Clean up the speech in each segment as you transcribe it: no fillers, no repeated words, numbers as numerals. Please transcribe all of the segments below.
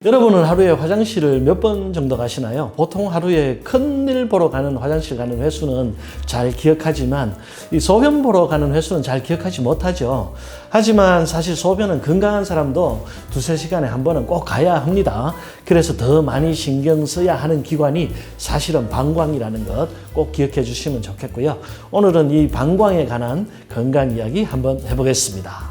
여러분은 하루에 화장실을 몇 번 정도 가시나요? 보통 하루에 큰일 보러 가는 화장실 가는 횟수는 잘 기억하지만 이 소변 보러 가는 횟수는 잘 기억하지 못하죠. 하지만 사실 소변은 건강한 사람도 두세 시간에 한 번은 꼭 가야 합니다. 그래서 더 많이 신경 써야 하는 기관이 사실은 방광이라는 것 꼭 기억해 주시면 좋겠고요. 오늘은 이 방광에 관한 건강 이야기 한번 해보겠습니다.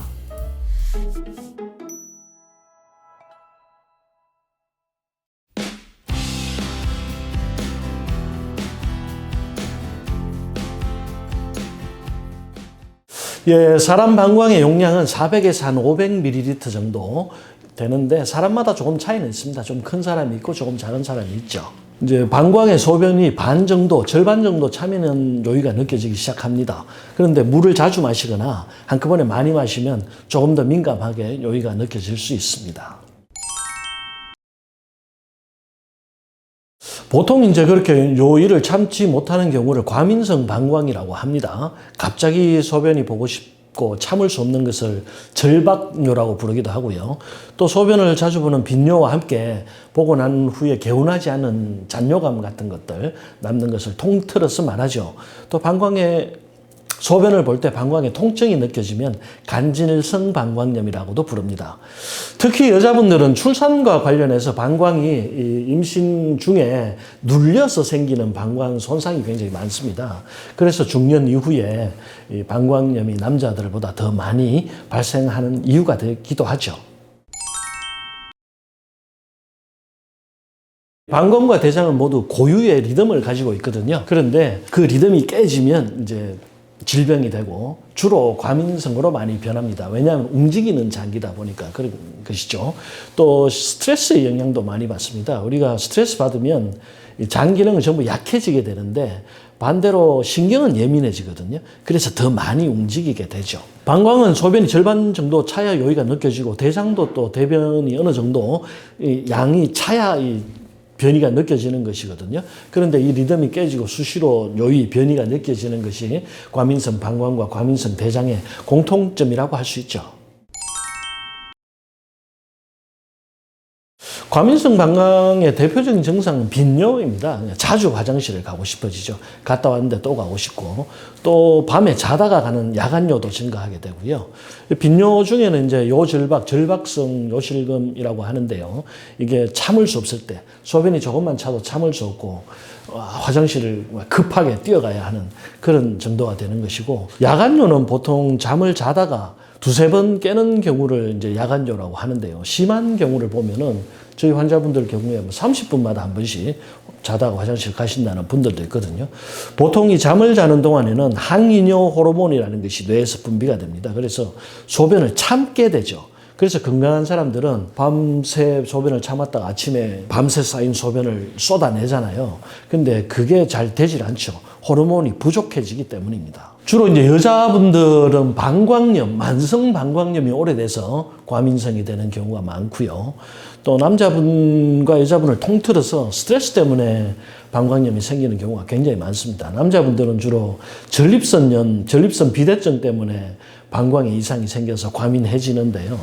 예, 사람 방광의 용량은 400에서 한 500ml 정도 되는데 사람마다 조금 차이는 있습니다. 좀 큰 사람이 있고 조금 작은 사람이 있죠. 이제 방광의 소변이 반 정도, 절반 정도 차면 요의가 느껴지기 시작합니다. 그런데 물을 자주 마시거나 한꺼번에 많이 마시면 조금 더 민감하게 요의가 느껴질 수 있습니다. 보통 이제 그렇게 요의를 참지 못하는 경우를 과민성 방광이라고 합니다. 갑자기 소변이 보고 싶고 참을 수 없는 것을 절박뇨라고 부르기도 하고요. 또 소변을 자주 보는 빈뇨와 함께 보고 난 후에 개운하지 않은 잔뇨감 같은 것들 남는 것을 통틀어서 말하죠. 또 방광에 소변을 볼 때 방광에 통증이 느껴지면 간질성 방광염이라고도 부릅니다. 특히 여자분들은 출산과 관련해서 방광이 임신 중에 눌려서 생기는 방광 손상이 굉장히 많습니다. 그래서 중년 이후에 방광염이 남자들보다 더 많이 발생하는 이유가 되기도 하죠. 방광과 대장은 모두 고유의 리듬을 가지고 있거든요. 그런데 그 리듬이 깨지면 이제 질병이 되고 주로 과민성으로 많이 변합니다. 왜냐하면 움직이는 장기다 보니까 그런 것이죠. 또 스트레스의 영향도 많이 받습니다. 우리가 스트레스 받으면 장 기능은 전부 약해지게 되는데 반대로 신경은 예민해지거든요. 그래서 더 많이 움직이게 되죠. 방광은 소변이 절반 정도 차야 요의가 느껴지고 대장도 또 대변이 어느 정도 양이 차야 변이가 느껴지는 것이거든요. 그런데 이 리듬이 깨지고 수시로 요의, 변이가 느껴지는 것이 과민성 방광과 과민성 대장의 공통점이라고 할 수 있죠. 과민성 방광의 대표적인 증상은 빈뇨입니다. 자주 화장실을 가고 싶어지죠. 갔다 왔는데 또 가고 싶고, 또 밤에 자다가 가는 야간뇨도 증가하게 되고요. 빈뇨 중에는 이제 요절박, 절박성 요실금이라고 하는데요. 이게 참을 수 없을 때, 소변이 조금만 차도 참을 수 없고, 화장실을 급하게 뛰어가야 하는 그런 정도가 되는 것이고, 야간뇨는 보통 잠을 자다가 두세 번 깨는 경우를 이제 야간뇨라고 하는데요. 심한 경우를 보면은 저희 환자분들 경우에 30분마다 한 번씩 자다가 화장실 가신다는 분들도 있거든요. 보통 이 잠을 자는 동안에는 항이뇨 호르몬이라는 것이 뇌에서 분비가 됩니다. 그래서 소변을 참게 되죠. 그래서 건강한 사람들은 밤새 소변을 참았다가 아침에 밤새 쌓인 소변을 쏟아내잖아요. 근데 그게 잘 되질 않죠. 호르몬이 부족해지기 때문입니다. 주로 이제 여자분들은 방광염, 만성 방광염이 오래돼서 과민성이 되는 경우가 많고요. 또 남자분과 여자분을 통틀어서 스트레스 때문에 방광염이 생기는 경우가 굉장히 많습니다. 남자분들은 주로 전립선 비대증 때문에 방광에 이상이 생겨서 과민해지는데요.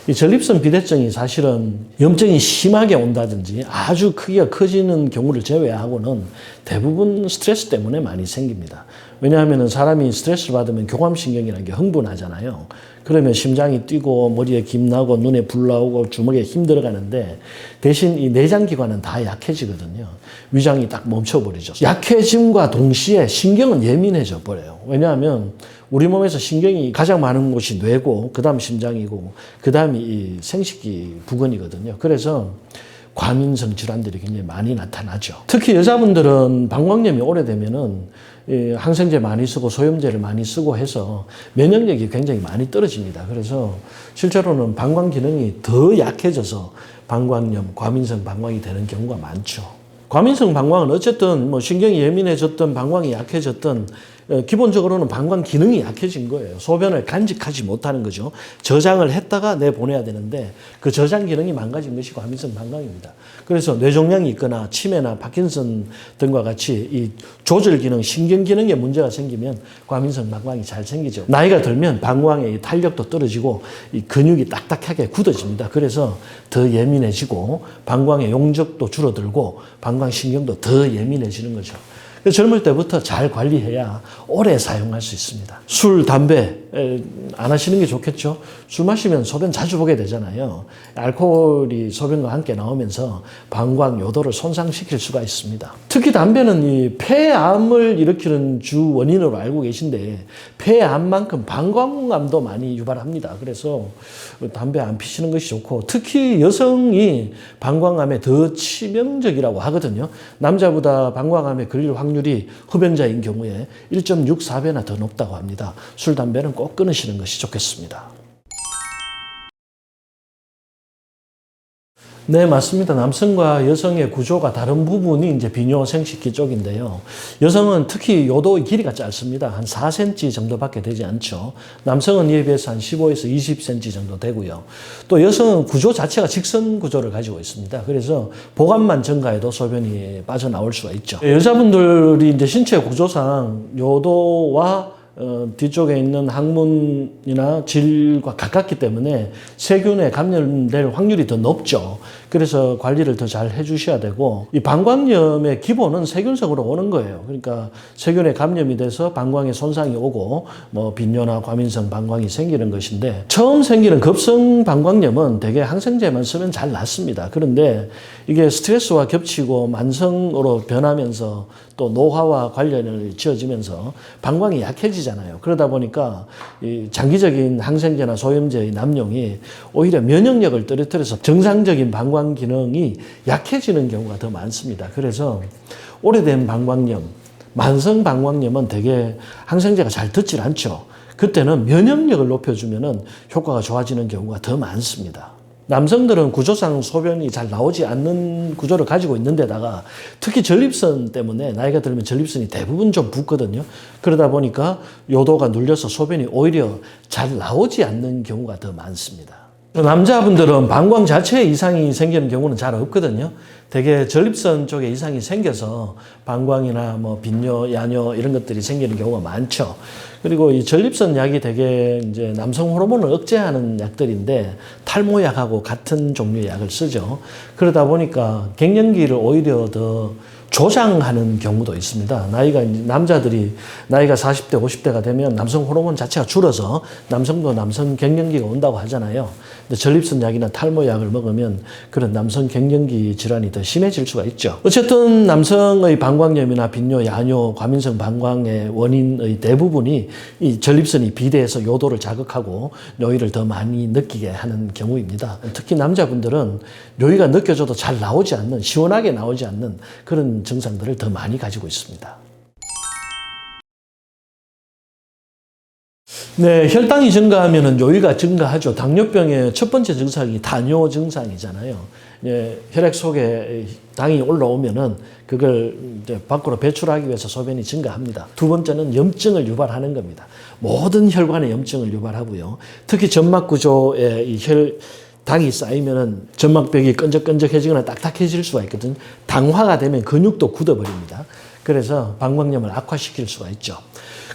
이 전립선 비대증이 사실은 염증이 심하게 온다든지 아주 크기가 커지는 경우를 제외하고는 대부분 스트레스 때문에 많이 생깁니다. 왜냐하면 사람이 스트레스를 받으면 교감신경이라는 게 흥분하잖아요. 그러면 심장이 뛰고 머리에 김 나고 눈에 불 나오고 주먹에 힘 들어가는데 대신 이 내장기관은 다 약해지거든요. 위장이 딱 멈춰버리죠. 약해짐과 동시에 신경은 예민해져 버려요. 왜냐하면 우리 몸에서 신경이 가장 많은 곳이 뇌고 그 다음 심장이고 그 다음이 이 생식기 부근이거든요. 그래서 과민성 질환들이 굉장히 많이 나타나죠. 특히 여자분들은 방광염이 오래되면은 항생제 많이 쓰고 소염제를 많이 쓰고 해서 면역력이 굉장히 많이 떨어집니다. 그래서 실제로는 방광 기능이 더 약해져서 방광염, 과민성 방광이 되는 경우가 많죠. 과민성 방광은 어쨌든 뭐 신경이 예민해졌든 방광이 약해졌든 기본적으로는 방광 기능이 약해진 거예요. 소변을 간직하지 못하는 거죠. 저장을 했다가 내보내야 되는데 그 저장 기능이 망가진 것이 과민성 방광입니다. 그래서 뇌종양이 있거나 치매나 파킨슨 등과 같이 이 조절 기능, 신경 기능에 문제가 생기면 과민성 방광이 잘 생기죠. 나이가 들면 방광의 탄력도 떨어지고 이 근육이 딱딱하게 굳어집니다. 그래서 더 예민해지고 방광의 용적도 줄어들고 방광 신경도 더 예민해지는 거죠. 젊을 때부터 잘 관리해야 오래 사용할 수 있습니다. 술, 담배 안 하시는 게 좋겠죠. 술 마시면 소변 자주 보게 되잖아요. 알코올이 소변과 함께 나오면서 방광 요도를 손상시킬 수가 있습니다. 특히 담배는 이 폐암을 일으키는 주 원인으로 알고 계신데 폐암만큼 방광암도 많이 유발합니다. 그래서 담배 안 피시는 것이 좋고 특히 여성이 방광암에 더 치명적이라고 하거든요. 남자보다 방광암에 걸릴 확률이 흡연자인 경우에 1.64배나 더 높다고 합니다. 술, 담배는 꼭 끊으시는 것이 좋겠습니다. 네, 맞습니다. 남성과 여성의 구조가 다른 부분이 이제 비뇨 생식기 쪽인데요. 여성은 특히 요도의 길이가 짧습니다. 한 4cm 정도밖에 되지 않죠. 남성은 이에 비해서 한 15에서 20cm 정도 되고요. 또 여성은 구조 자체가 직선 구조를 가지고 있습니다. 그래서 보관만 증가해도 소변이 빠져나올 수가 있죠. 여자분들이 이제 신체 구조상 요도와 뒤쪽에 있는 항문이나 질과 가깝기 때문에 세균에 감염될 확률이 더 높죠. 그래서 관리를 더 잘 해주셔야 되고 이 방광염의 기본은 세균성으로 오는 거예요. 그러니까 세균에 감염이 돼서 방광에 손상이 오고 뭐 빈뇨나 과민성 방광이 생기는 것인데 처음 생기는 급성 방광염은 대개 항생제만 쓰면 잘 낫습니다. 그런데 이게 스트레스와 겹치고 만성으로 변하면서 또 노화와 관련을 지어지면서 방광이 약해지잖아요. 그러다 보니까 이 장기적인 항생제나 소염제의 남용이 오히려 면역력을 떨어뜨려서 정상적인 방광 기능이 약해지는 경우가 더 많습니다. 그래서 오래된 방광염, 만성 방광염은 대개 항생제가 잘 듣질 않죠. 그때는 면역력을 높여주면 효과가 좋아지는 경우가 더 많습니다. 남성들은 구조상 소변이 잘 나오지 않는 구조를 가지고 있는데다가 특히 전립선 때문에 나이가 들면 전립선이 대부분 좀 붓거든요. 그러다 보니까 요도가 눌려서 소변이 오히려 잘 나오지 않는 경우가 더 많습니다. 남자분들은 방광 자체에 이상이 생기는 경우는 잘 없거든요. 대개 전립선 쪽에 이상이 생겨서 방광이나 뭐 빈뇨, 야뇨 이런 것들이 생기는 경우가 많죠. 그리고 이 전립선 약이 대개 이제 남성 호르몬을 억제하는 약들인데 탈모약하고 같은 종류의 약을 쓰죠. 그러다 보니까 갱년기를 오히려 더 조장하는 경우도 있습니다. 남자들이 나이가 40대, 50대가 되면 남성 호르몬 자체가 줄어서 남성도 남성 갱년기가 온다고 하잖아요. 근데 전립선 약이나 탈모 약을 먹으면 그런 남성 갱년기 질환이 더 심해질 수가 있죠. 어쨌든 남성의 방광염이나 빈뇨, 야뇨, 과민성 방광의 원인의 대부분이 이 전립선이 비대해서 요도를 자극하고 요의를 더 많이 느끼게 하는 경우입니다. 특히 남자분들은 요의가 느껴져도 잘 나오지 않는, 시원하게 나오지 않는 그런 증상들을 더 많이 가지고 있습니다. 네, 혈당이 증가하면 요의가 증가하죠. 당뇨병의 첫 번째 증상이 다뇨 증상이잖아요. 혈액 속에 당이 올라오면은 그걸 이제 밖으로 배출하기 위해서 소변이 증가합니다. 두 번째는 염증을 유발하는 겁니다. 모든 혈관에 염증을 유발하고요. 특히 점막 구조에 이 당이 쌓이면은 점막벽이 끈적끈적해지거나 딱딱해질 수가 있거든요. 당화가 되면 근육도 굳어버립니다. 그래서 방광염을 악화시킬 수가 있죠.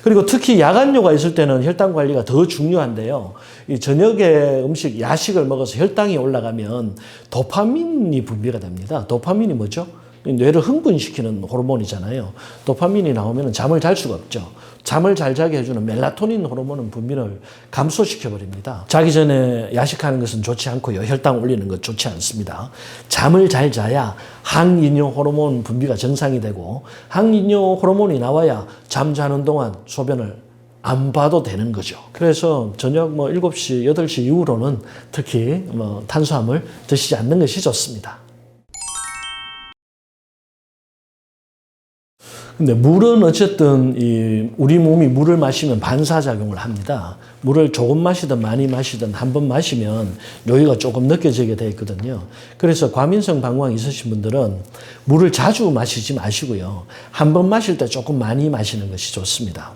그리고 특히 야간뇨가 있을 때는 혈당 관리가 더 중요한데요. 이 저녁에 음식, 야식을 먹어서 혈당이 올라가면 도파민이 분비가 됩니다. 도파민이 뭐죠? 뇌를 흥분시키는 호르몬이잖아요. 도파민이 나오면 잠을 잘 수가 없죠. 잠을 잘 자게 해주는 멜라토닌 호르몬은 분비를 감소시켜버립니다. 자기 전에 야식하는 것은 좋지 않고요. 혈당 올리는 것 좋지 않습니다. 잠을 잘 자야 항이뇨 호르몬 분비가 정상이 되고 항이뇨 호르몬이 나와야 잠자는 동안 소변을 안 봐도 되는 거죠. 그래서 저녁 7시, 8시 이후로는 특히 탄수화물 드시지 않는 것이 좋습니다. 근데 물은 어쨌든 우리 몸이 물을 마시면 반사작용을 합니다. 물을 조금 마시든 많이 마시든 한 번 마시면 요의가 조금 느껴지게 돼 있거든요. 그래서 과민성 방광 있으신 분들은 물을 자주 마시지 마시고요. 한 번 마실 때 조금 많이 마시는 것이 좋습니다.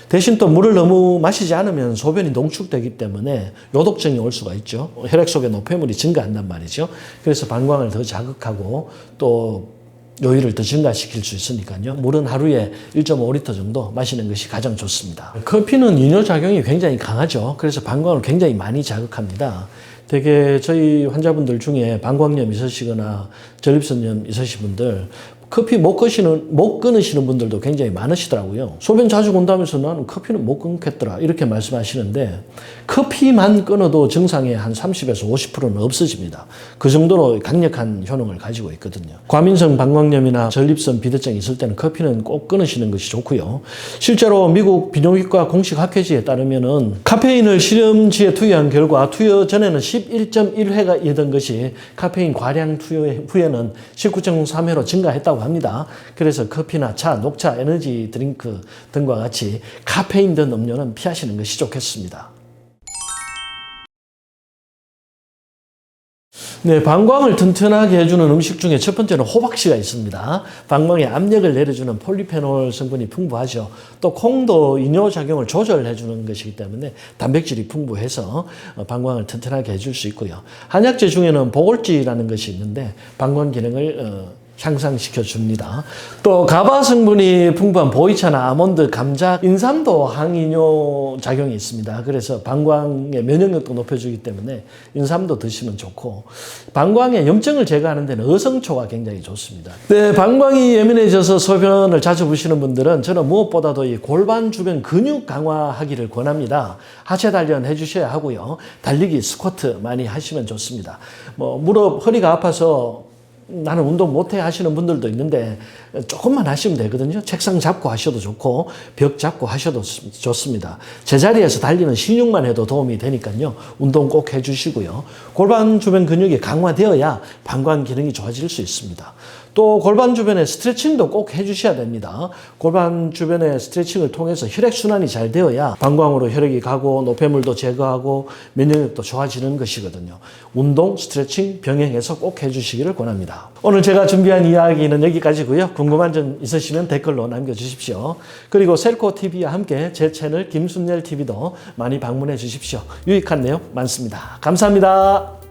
대신 또 물을 너무 마시지 않으면 소변이 농축되기 때문에 요독증이 올 수가 있죠. 혈액 속에 노폐물이 증가한단 말이죠. 그래서 방광을 더 자극하고 또 요일을 더 증가시킬 수 있으니까요. 물은 하루에 1.5리터 정도 마시는 것이 가장 좋습니다. 커피는 이뇨작용이 굉장히 강하죠. 그래서 방광을 굉장히 많이 자극합니다. 되게 저희 환자분들 중에 방광염 있으시거나 전립선염 있으신 분들 커피 못 끊으시는 분들도 굉장히 많으시더라고요. 소변 자주 본다면서 나는 커피는 못 끊겠더라 이렇게 말씀하시는데 커피만 끊어도 증상의 한 30에서 50%는 없어집니다. 그 정도로 강력한 효능을 가지고 있거든요. 과민성 방광염이나 전립선 비대증이 있을 때는 커피는 꼭 끊으시는 것이 좋고요. 실제로 미국 비뇨기과 공식 학회지에 따르면은 카페인을 실험지에 투여한 결과 투여 전에는 11.1회가 이던 것이 카페인 과량 투여 후에는 19.3회로 증가했다고 합니다. 그래서 커피나 차, 녹차, 에너지 드링크 등과 같이 카페인 든 음료는 피하시는 것이 좋겠습니다. 네, 방광을 튼튼하게 해주는 음식 중에 첫 번째는 호박씨가 있습니다. 방광에 압력을 내려주는 폴리페놀 성분이 풍부하죠. 또 콩도 이뇨작용을 조절해주는 것이기 때문에 단백질이 풍부해서 방광을 튼튼하게 해줄 수 있고요. 한약재 중에는 보골지라는 것이 있는데 방광 기능을 향상시켜 줍니다. 또 가바 성분이 풍부한 보이차나 아몬드, 감자, 인삼도 항이뇨 작용이 있습니다. 그래서 방광의 면역력도 높여주기 때문에 인삼도 드시면 좋고 방광의 염증을 제거하는 데는 어성초가 굉장히 좋습니다. 네, 방광이 예민해져서 소변을 자주 보시는 분들은 저는 무엇보다도 이 골반 주변 근육 강화하기를 권합니다. 하체 단련 해주셔야 하고요. 달리기, 스쿼트 많이 하시면 좋습니다. 무릎, 허리가 아파서 나는 운동 못해 하시는 분들도 있는데 조금만 하시면 되거든요. 책상 잡고 하셔도 좋고 벽 잡고 하셔도 좋습니다. 제자리에서 달리는 신용만 해도 도움이 되니까요. 운동 꼭 해주시고요. 골반 주변 근육이 강화되어야 방광 기능이 좋아질 수 있습니다. 또 골반 주변에 스트레칭도 꼭 해주셔야 됩니다. 골반 주변의 스트레칭을 통해서 혈액순환이 잘 되어야 방광으로 혈액이 가고 노폐물도 제거하고 면역력도 좋아지는 것이거든요. 운동, 스트레칭 병행해서 꼭 해주시기를 권합니다. 오늘 제가 준비한 이야기는 여기까지고요. 궁금한 점 있으시면 댓글로 남겨주십시오. 그리고 셀코TV와 함께 제 채널 김순열TV도 많이 방문해 주십시오. 유익한 내용 많습니다. 감사합니다.